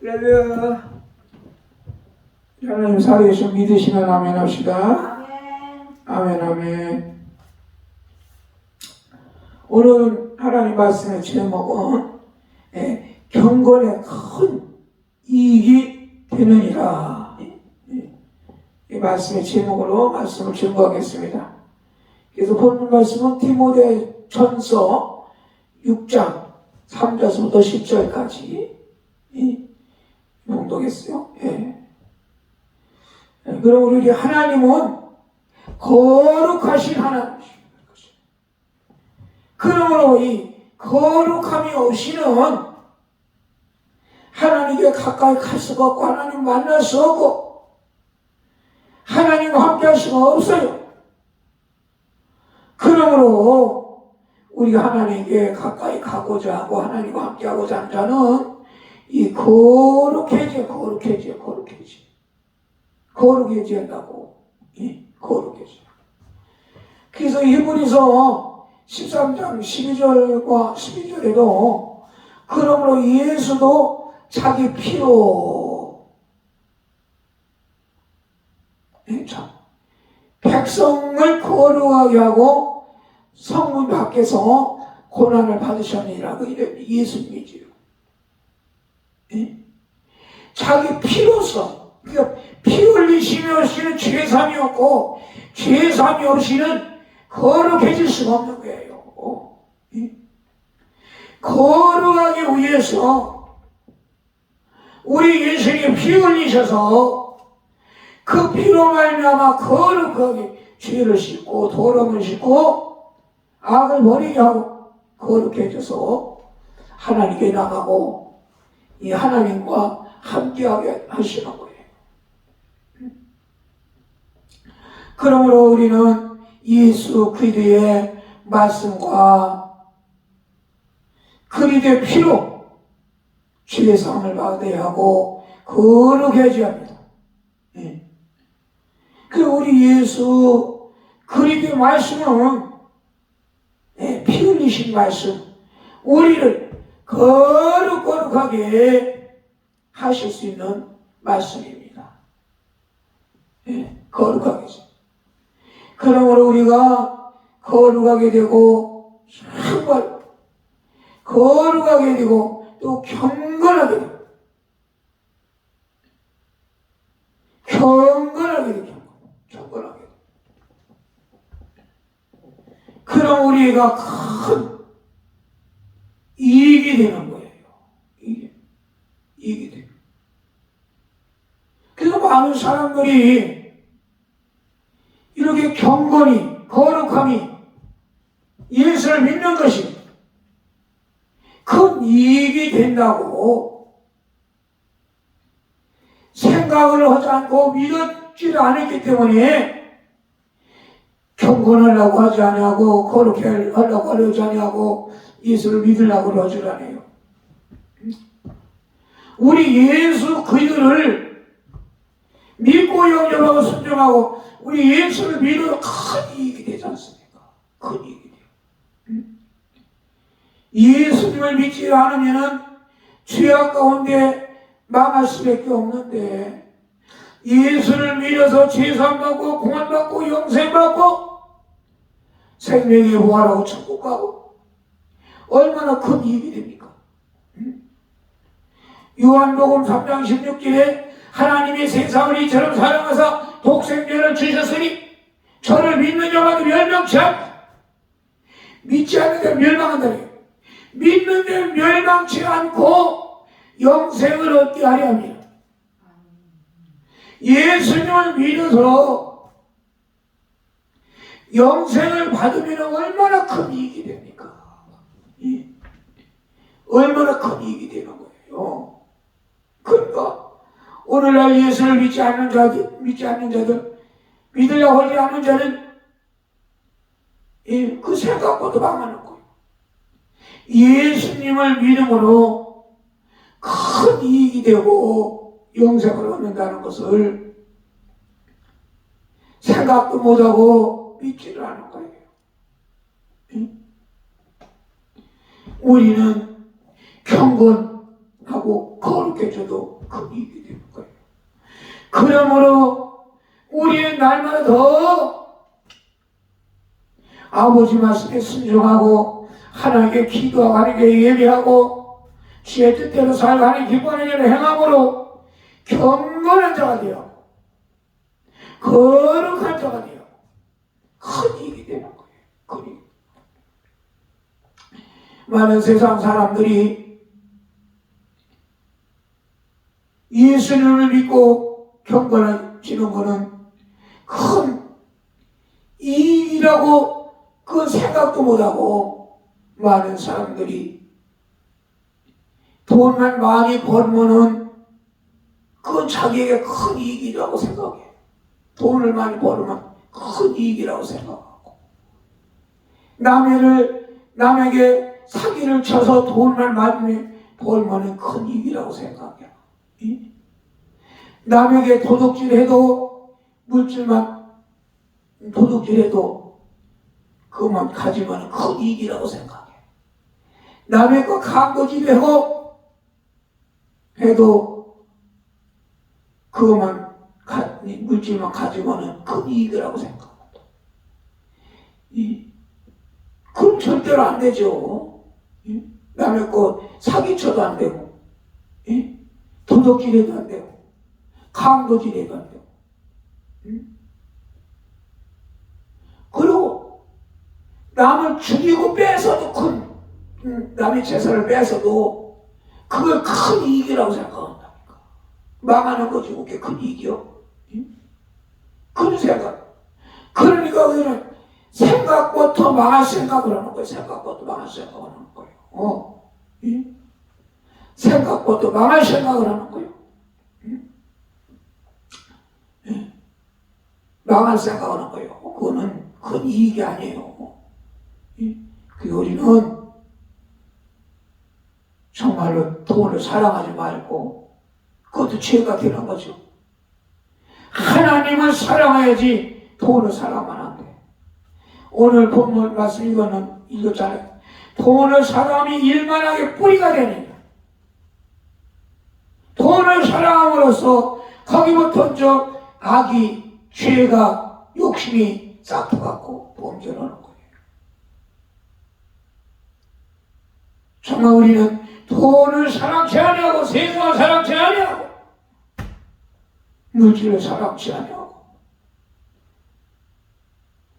할렐루야. 하나님 살아계신 믿으시면 아멘 합시다. 아멘 아멘. 오늘 하나님 말씀의 제목은 경건에 큰 이익이 되느니라. 이 말씀의 제목으로 말씀을 증거하겠습니다. 그래서 본문 말씀은 디모데전서 6장 3절부터 10절까지 봉독했어요. 그럼 우리 하나님은 거룩하신 하나님이십니다. 그러므로 이 거룩함이 없이는 하나님께 가까이 갈 수가 없고 하나님 만날 수 없고 하나님과 함께 할 수가 없어요. 그러므로 우리가 하나님께 가까이 가고자 하고 하나님과 함께 하고자 하는 자는 이 거룩해져야 한다고. 거룩해져. 그래서 히브리서 13장 12절과 12절에도 그러므로 예수도 자기 피로 백성을 거룩하게 하고 성문 밖에서 고난을 받으셨느니라. 예수님이지요. 자기 피로서, 그러니까 피 흘리시며 없이는 죄삼이 없고 죄삼이 없이는 거룩해질 수가 없는 거예요. 거룩하기 위해서 우리 예수님이 피 흘리셔서 그 피로 말미암아 거룩하게 죄를 씻고 더러움을 씻고 악을 버리게 하고 거룩해져서 하나님께 나가고 이 하나님과 함께하게 하시는 거예요. 그러므로 우리는 예수 그리스도의 말씀과 그리스도의 피로 죄의 사함을 받아야 하고 거룩해져야 합니다. 그 우리 예수 그리스도의 말씀은 피 흘리신 말씀, 우리를 거룩하게 하실 수 있는 말씀입니다. 거룩하게. 그러므로 우리가 거룩하게 되고 정말 거룩하게 되고 또 경건하게 되고 경건하게 되고 그럼 우리가 큰 이익이 되는 거예요. 이익이 돼요. 그래서 많은 사람들이 이렇게 경건이, 거룩함이 예수를 믿는 것이 큰 이익이 된다고 생각을 하지 않고 믿었지 않았기 때문에 경건하려고 하지 않냐고 거룩하려고 하지 않냐고 예수를 믿으려고 하지 않아요. 우리 예수 그리스도를 믿고 영접하고 순종하고 우리 예수를 믿으면 큰 이익이 되지 않습니까? 큰 이익이 돼요. 예수님을 믿지 않으면 죄악 가운데 망할 수밖에 없는데 예수를 믿어서 죄사함받고 구원받고 영생받고 생명의 부활하고 천국 가고 얼마나 큰 이익이 됩니까? 요한복음 3장 16절에 하나님이 세상을 이처럼 사랑하사 독생자를 주셨으니 저를 믿는 자마다 멸망치 않고 믿지 않는 자 멸망한다. 믿는 자 멸망치 않고 영생을 얻게 하려 합니다. 예수님을 믿어서 영생을 받으면 얼마나 큰 이익이 됩니까? 얼마나 큰 이익이 되는 거예요. 그러니까 오늘날 예수를 믿지 않는 자들, 믿으려고 하지 않는 자는 그 생각보다 망하는 거예요. 예수님을 믿음으로 큰 이익이 되고 영생을 얻는다는 것을 생각도 못하고 믿지를 않은 거예요. 우리는 경건하고 거룩해져도 큰 이익이 되는 거예요. 그러므로 우리는 날마다 더 아버지 말씀에 순종하고 하나님께 기도하고 하나님께 예배하고 주의 뜻대로 살고 하나님 기뻐하는 일을 행함으로 경건한 자가 되어 거룩한 자가 되어 큰 이익이 되는 거예요. 큰 이익. 많은 세상 사람들이 예수님을 믿고 경건해지는 것은 큰 이익이라고 그 생각도 못하고 많은 사람들이 돈만 많이 벌면은 그건 자기에게 큰 이익이라고 생각해. 돈을 많이 벌으면 큰 이익이라고 생각하고 남에게 사기를 쳐서 돈만 많이 벌면은 큰 이익이라고 생각해. 남에게 도둑질해도 물질만 도둑질해도 그것만 가지면 큰 이익이라고 생각해. 남의 거 강도질하고 해도 그것만 물질만 가지면 큰 이익이라고 생각합니다. 그럼 절대로 안 되죠. 남의 거 사기쳐도 안 되고 도둑질해도 안 되고 강도질해도 안 되고 그리고 남을 죽이고 뺏어도 남의 재산을 뺏어도 그걸 큰 이익이라고 생각한다니까. 망하는 거지 그게 큰 이익이요? 그런 생각. 그러니까 우리는 생각부터 망할 생각을 하는 거예요. 생각부터 망할 생각을 하는 거예요. 생각부터 망할 생각을 하는 거예요. 망할 생각을 하는 거예요. 그거는 큰 이익이 아니에요. 그 우리는 정말로 돈을 사랑하지 말고 그것도 죄가 되는 거죠. 하나님을 사랑해야지 돈을 사랑하면 안 돼. 오늘 본문 말씀 이거는 읽었잖아요. 돈을 사랑함이 일만하게 뿌리가 되느냐. 돈을 사랑함으로써 거기부터 악이 죄가 욕심이 싹트갖고 범죄를 하는 거예요. 정말 우리는 돈을 사랑치 아니하고 세상을 사랑치 아니하고 물질을 사랑치 아니하고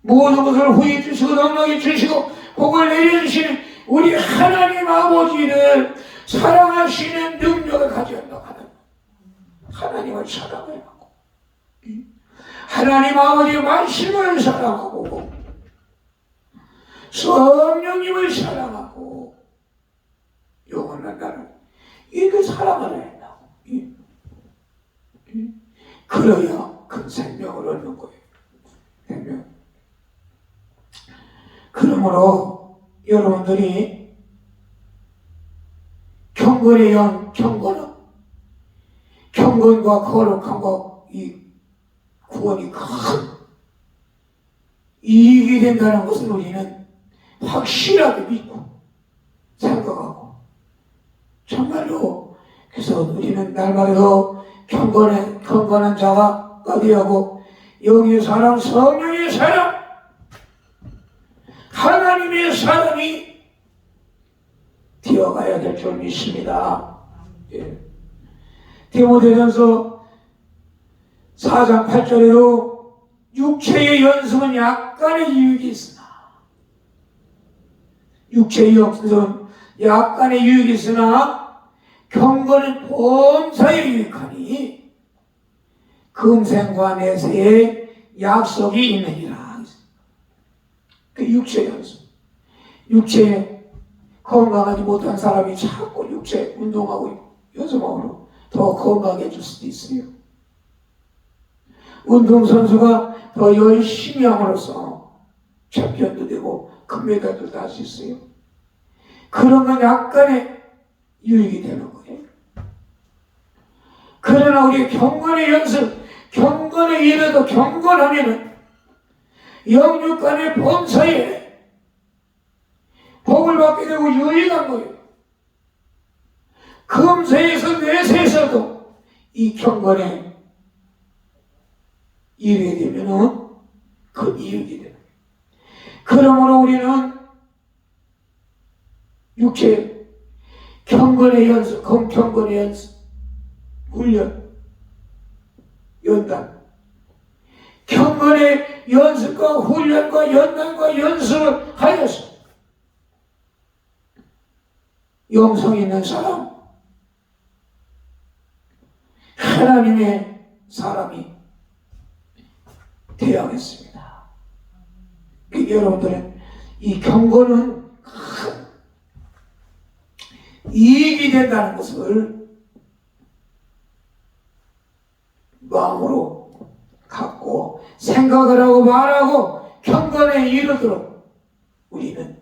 모든 것을 후히 주시고 넉넉히 주시고 복을 내려주시는 우리 하나님 아버지를 사랑하시는 능력을 가져야 한다. 하나님을 사랑해야 하고 하나님 아버지의 말씀을 사랑하고 성령님을 사랑하고 영원한 나를 이렇게 사랑을 해야 한다고. 그래야 큰 생명을 얻는 거예요. 생명. 그러므로 여러분들이 경건의 영, 경건과 거룩함과 이 구원이 큰 이익이 된다는 것을 우리는 확실하게 믿고 생각하고 정말로 그래서 우리는 날마다 더 경건한 자가 되고 영의 사랑, 성령의 사랑, 하나님의 사랑이 되어가야 될 줄 믿습니다. 디모데전서 4장 8절에도 육체의 연습은 약간의 유익이 있으나 육체의 연습은 약간의 유익이 있으나 경건은 범사에 유익하니 금생과 내세에 약속이 있느니라. 그 육체의 연습. 육체에 건강하지 못한 사람이 자꾸 육체 운동하고 연습하고 더 건강해질 수도 있어요. 운동선수가 더 열심히 함으로써 챔피언도 되고 금메달도 딸 수 있어요. 그런 건 약간의 유익이 되는 거예요. 그러나 우리 경건의 연습, 경건의 일에도 경건하면은 영육간의 범사에 복을 받게 되고 유익한 거예요. 금세에서 내세에서도 이 경건에 이르게 되면은 그 이익이 돼요. 그러므로 우리는 육체 경건의 연습, 경건의 연습, 훈련, 연단, 경건의 연습과 훈련과 연단과 연습을 하여서 영성 있는 사람, 하나님의 사람이 되어야겠습니다. 여러분들은 이 경건은 큰 이익이 된다는 것을 마음으로 갖고 생각을 하고 말하고 경건에 이르도록 우리는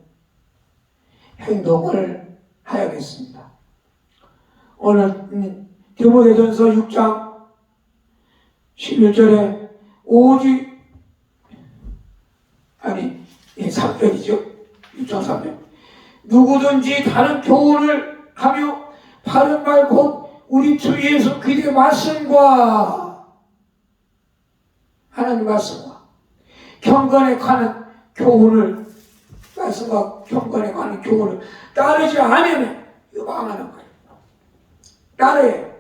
행동을 하야겠습니다. 오늘 디모데전서 6장 11절에 오직 3절이죠. 6장 3절. 누구든지 다른 교훈을 하며 바른 말 곧 우리 주 예수 그리스도의 말씀과 하나님 말씀과 경건에 관한 교훈을 말씀과 경건에 관한 교훈을 따르지 않으면 이거 망하는 거예요. 따라야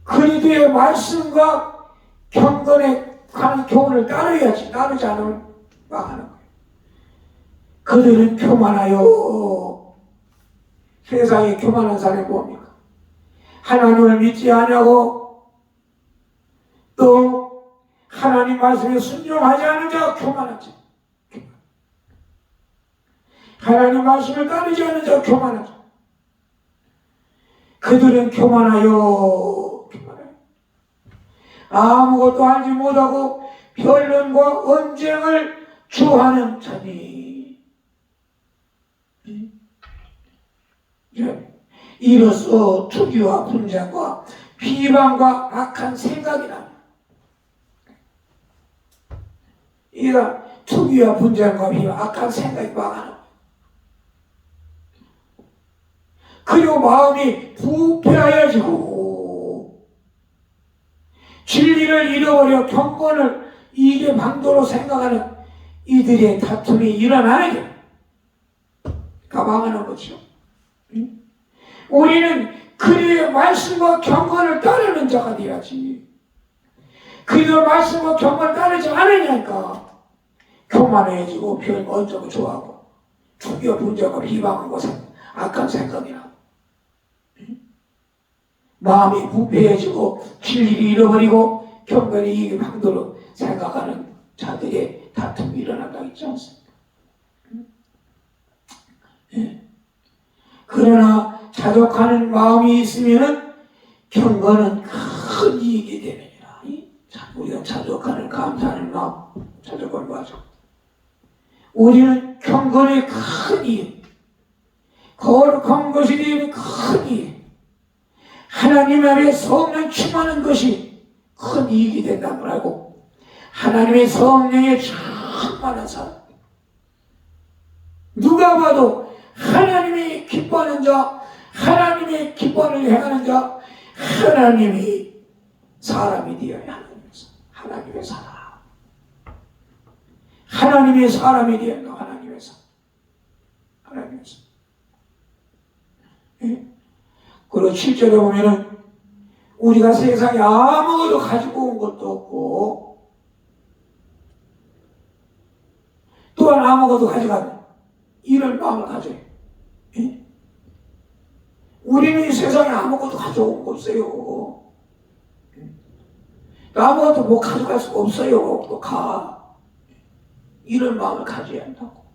그리스도의 말씀과 경건에 관한 교훈을 따르야지. 따르지 않으면 망하는 거예요. 그들은 교만하여. 세상에 교만한 사람이 뭡니까? 하나님을 믿지 않냐고 또 하나님 말씀에 순종하지 않은 자가 교만하지. 하나님 말씀을 따르지 않은 자가 교만하지. 그들은 교만하여. 아무것도 알지 못하고 변론과 언쟁을 주하는 자니 이로써 투기와 분쟁과 비방과 악한 생각이 납니다. 이런 투기와 분쟁과 비방, 악한 생각이 망하는 거예요. 그리고 마음이 부패하여지고 진리를 잃어버려 경건을 이게 방도로 생각하는 이들의 다툼이 일어나는 게 망하는 거죠. 우리는 그리스도의 말씀과 경건을 따르는 자가 되어야지. 그리스도의 말씀과 경건을 따르지 않으니까 교만해지고 별 언저고 좋아하고 투기와 분쟁과 비방하고 악한 생각이 나고 마음이 부패해지고 진리를 잃어버리고 경건이 이익의 방도로 생각하는 자들의 다툼이 일어난다고 있지 않습니까? 그러나 자족하는 마음이 있으면 경건은 큰 이익이 되느니라. 우리가 자족하는 감사하는 마음, 자족을 맞아. 우리는 경건의 큰 이익, 거룩한 것이 되는 큰 이익, 하나님 아래 성령 충만한 것이 큰 이익이 된다고 하고 하나님의 성령에 충만한 사람, 누가 봐도 하나님이 기뻐하는 자, 하나님의 기뻐를 행하는 자, 하나님이 사람이 되어야 하나님에서 하나님의 사람, 하나님의 사람이 되어야 한다. 하나님에서. 그리고 7절에 보면은 우리가 세상에 아무것도 가지고 온 것도 없고 또한 아무것도 가져가는 이런 마음을 가져요. 우리는 이 세상에 아무것도 가져온 거 없어요. 아무것도 뭐 가져갈 수가 없어요. 또 가. 이런 마음을 가져야 한다고.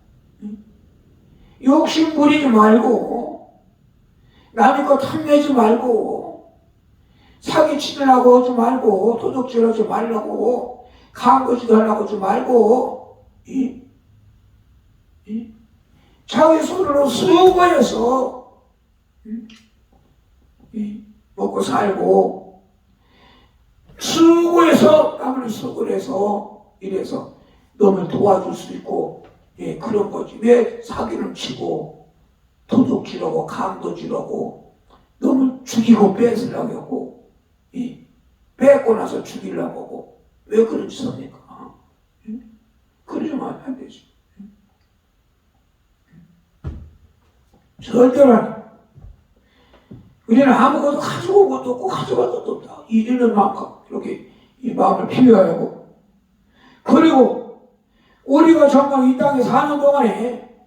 욕심 부리지 말고 남의 것 탐내지 말고 사기치려고 하지 말고 도둑질하지 말라고 강거짓 하려고 하지 말고 자기 손으로 수고해서 먹고 살고 수고해서 땀을 수고해서 이래서 너를 도와줄 수 있고 그런 거지. 왜 사기를 치고 도둑질하고 강도질하고 너를 죽이고 뺏으려고 하고 뺏고 나서 죽이려고 하고 왜 그런 짓을 합니까? 그러지만 안 되지. 절대로 안 돼. 우리는 아무것도 가지고 온 것도 없고 가져갈 것도 없다. 이런 마음, 이렇게 이 마음을 비워하고. 그리고 우리가 정말 이 땅에 사는 동안에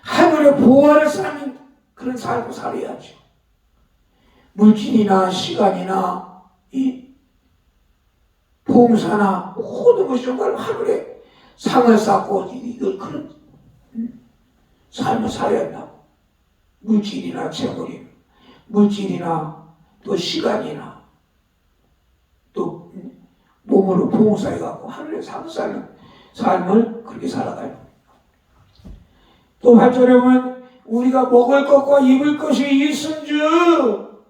하늘의 보화를 쌓는 그런 삶을 살아야죠. 물질이나 시간이나 이 봉사나 모든 것이 정말 하늘의 상을 쌓고 이걸 그런 삶을 살아야 한다고. 물질이나 재물이나 물질이나 또 시간이나 또 몸으로 봉사해갖고 하늘의 상 쌓는 삶을 그렇게 살아가요. 또 8절에 보면 우리가 먹을 것과 입을 것이 있은즉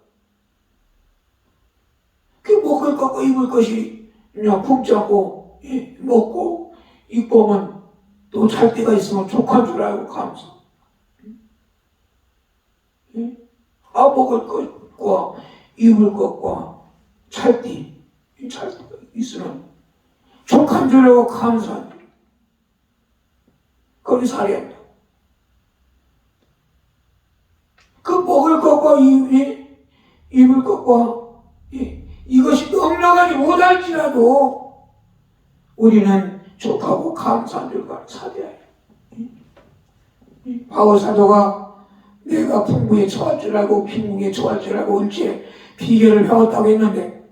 그 먹을 것과 입을 것이 그냥 품잡고 먹고 입고 오면 또 잘 때가 있으면 족한 줄 알고 가면서 먹을 것과 입을 것과 찰띠가 있으면 족한 줄 알고 감사합니다. 거기 살아야 한다. 그 먹을 것과 입을 것과 이것이 넉넉하지 못할지라도 우리는 족하고 감사한 줄과 살아야 해요. 바울 사도가 내가 풍부에 처할 줄 알고 빈궁에 처할 줄 알고 일제 비결을 배웠다고 했는데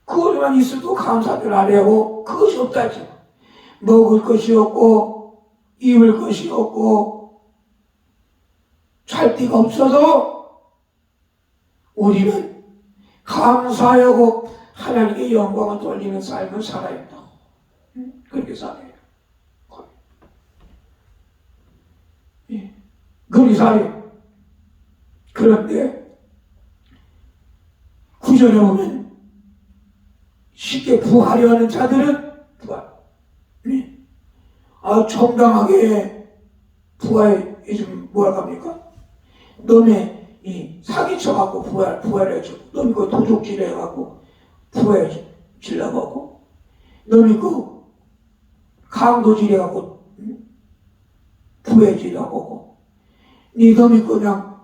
그것만 있어도 감사한 줄 알아야고 그것이 없다지. 먹을 것이 없고 입을 것이 없고 찰띠가 없어도 우리는 감사하고 하나님께 영광을 돌리는 삶을 살아야 한다. 그렇게 살아야 해요. 그렇게 살아요. 그런데 구절에 보면 쉽게 부하려 하는 자들은 부하. 정당하게 부하에 요즘 뭐라고 합니까? 놈의 사기쳐갖고 부하를 해줘. 놈이 그 도둑질 해갖고 부하에 질라고 하고 놈이 그 강도질 해갖고 부하에 질라고 하고 놈이 그냥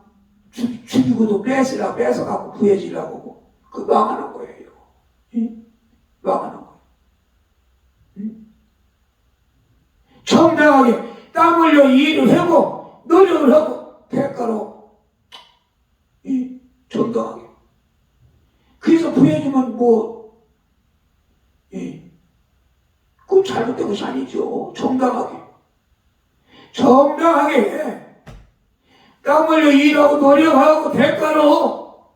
죽이고도 뺏어갖고 부하에 질라고 하고 그 망하는 거예요. 망하는 거예요. 정당하게 땀 흘려 일을 하고 노력을 하고 대가로 정당하게 그래서 부해주면 그건 잘못된 것이 아니죠. 정당하게 땀 흘려 일하고 노력하고 대가로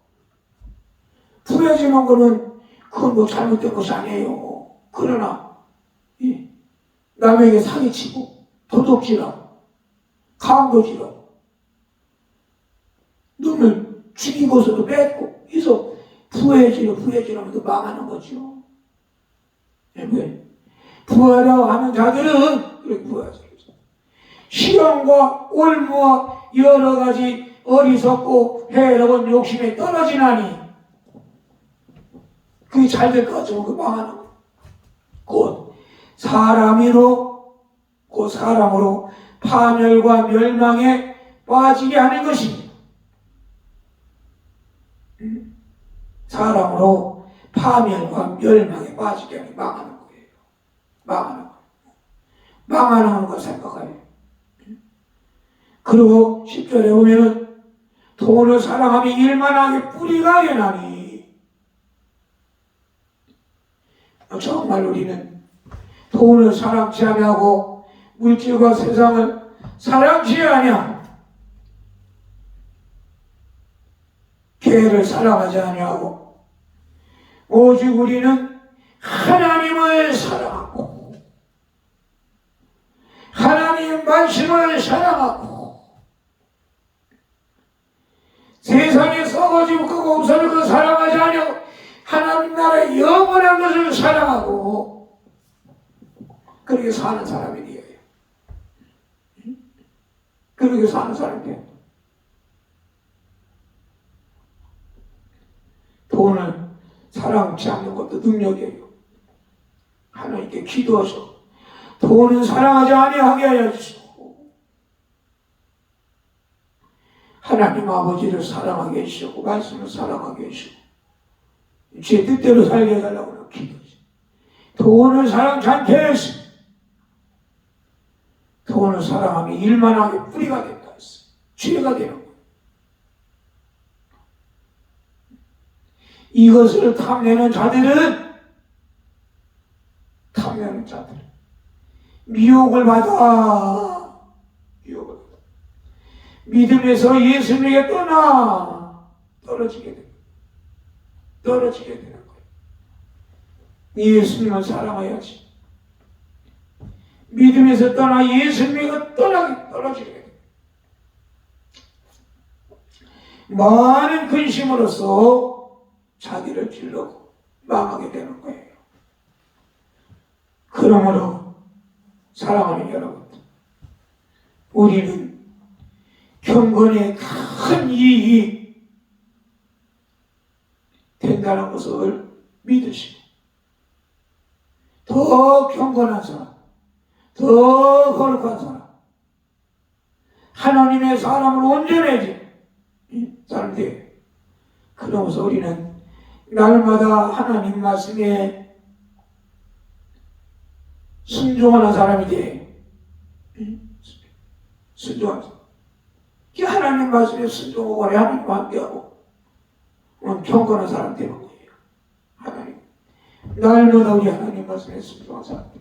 부해주는 거는 그건 잘못된 것이 아니에요. 그러나 남에게 사기치고 도둑질하고 강도질하고 놈을 죽이고서도 뺏고 그래서 부해지려면 망하는 거죠. 왜? 부하려 하는 자들은 그렇게 부하죠. 시험과 올무와 여러 가지 어리석고 해로운 욕심에 떨어지나니 그게 잘 될 것 같지만 그 망하는 거. 곧 사람으로 파멸과 멸망에 빠지게 하는 것입니다. 사람으로 파멸과 멸망에 빠지게 하는 망하는 거예요. 망하는 거 생각해요. 그리고 10절에 보면은 돈을 사랑하며 일만하게 뿌리가 되나니 정말 우리는 돈을 사랑치 아니하고 물질과 세상을 사랑치 아니하고 개를 사랑하지 아니하고 오직 우리는 하나님을 사랑하고 하나님 말씀을 사랑하고 세상에 썩어지고 그 없어를 그 사랑하지 아니하고 그렇게 사는 사람이 되어요. 그렇게 사는 사람이 돼요. 돈을 사랑치 않는 것도 능력이에요. 하나님께 기도하셔. 돈은 사랑하지 아니하게 하여 주시고 하나님 아버지를 사랑하게 해주시고 말씀을 사랑하게 해주시고 제 뜻대로 살게 해달라고 기도하시. 돈을 사랑치 않게 하시고 돈을 사랑하면 일만하게 뿌리가 된다 했어. 죄가 되는 거예요. 이것을 탐내는 자들은 미혹을 받아. 미혹을 받아. 믿음에서 예수님에게 떨어지게 되는 거예요. 예수님을 사랑해야지. 믿음에서 떠나 예수님에게 떨어지게 돼요. 많은 근심으로써 자기를 찔러고 망하게 되는 거예요. 그러므로 사랑하는 여러분, 우리는 경건에 큰 이익이 된다는 것을 믿으시고 더 경건한 사람, 더 거룩한 사람, 하나님의 사람을 온전해진 사람들, 그러면서 우리는 날마다 하나님 말씀에 순종하는 사람이 돼. 순종하는 사람. 하나님 말씀에 순종하고 하나님과 함께하고 경건한 사람 되는 거예요. 하나님. 날마다 우리 하나님 말씀에 순종하는 사람.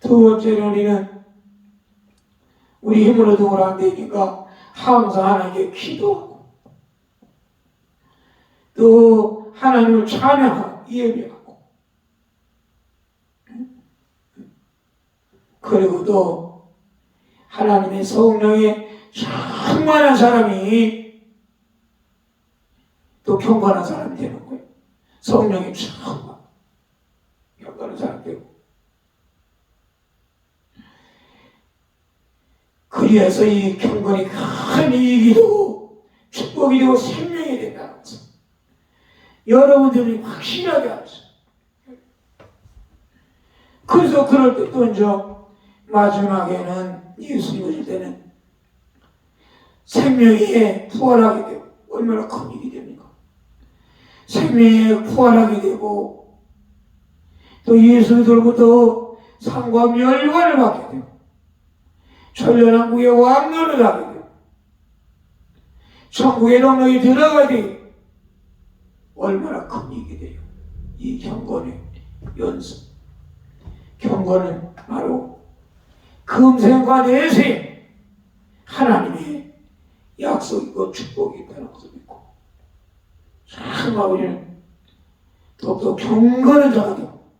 두 번째는 우리는 우리 힘으로 도울 안 되니까 항상 하나님께 기도하고 또 하나님을 찬양하고 예배하고 그리고 또 하나님의 성령에 충만한 사람이 또 경건한 사람이 되는 거예요. 성령이 충만 경건한 사람이 되고 그래서 이 경건이 큰 이익이 되고 축복이 되고 생명이 된다는 것을 여러분들이 확실하게 알았어요. 그래서 그럴 때 또 이제 마지막에는 예수님 오실 때는 생명이 부활하게 되고 얼마나 큰 일이 됩니까? 생명이 부활하게 되고 또 예수님으로부터 상과 멸관을 받게 되고 천년왕국의 왕노를 하게 되고 천국의 영역에 들어가게 되고 얼마나 큰 일이 돼요. 이 경건의 연습. 경건은 바로 금생과 내생 하나님의 약속이고 축복이 있다는 것을 믿고 정말 우리는 더욱더 경건한 자가 되고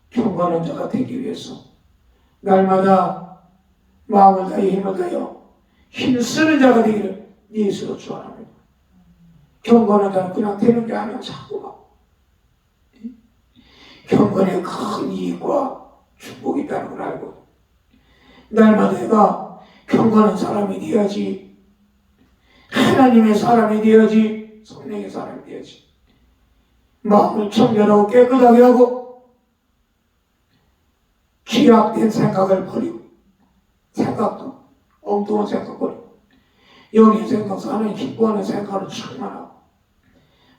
경건한 자가 되기 위해서 날마다 마음을 다해 힘을 다하여 힘쓰는 자가 되기를 예수로 축원합니다. 경건한 자는 그냥 되는 게 아니라 자꾸 막 경건의 큰 이익과 축복이 있다는 걸 알고 날마다 내가 경건한 사람이 되어야지, 하나님의 사람이 되어야지, 성령의 사람이 되어야지, 마음을 청결하고 깨끗하게 하고 기약된 생각을 버리고 생각도 엉뚱한 생각 버리고 영의 생각서 하나님 기뻐하는 생각을 충만하고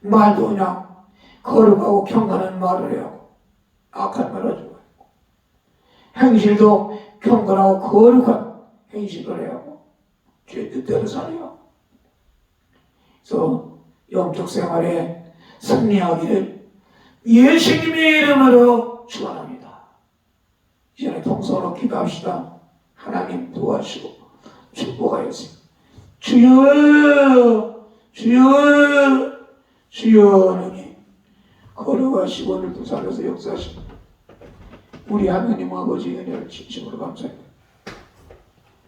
말도 그냥 거룩하고 경건한 말을 해야 하고 악한 말을 하지 말고 행실도 경건하고 거룩한 행실을 해야 하고 죄 뜻대로 살아야. 그래서 영적 생활에 승리하기를 예수님의 이름으로 축원합니다. 이전에 통성으로 기도합시다. 하나님 도와주시고 축복하였습니다. 주여 주여 주여. 하나님 거룩하시고 오늘도 살아서 역사하시고 우리 하나님 아버지의 은혜를 진심으로 감사합니다.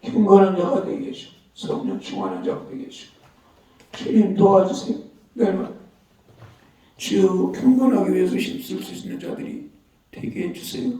경건한 자가 되게 해주시고 성령 충만한 자가 되게 해주시고 주님 도와주세요. 내가 주여 경건하기 위해서 힘쓸 수 있는 자들이 되게 해주세요.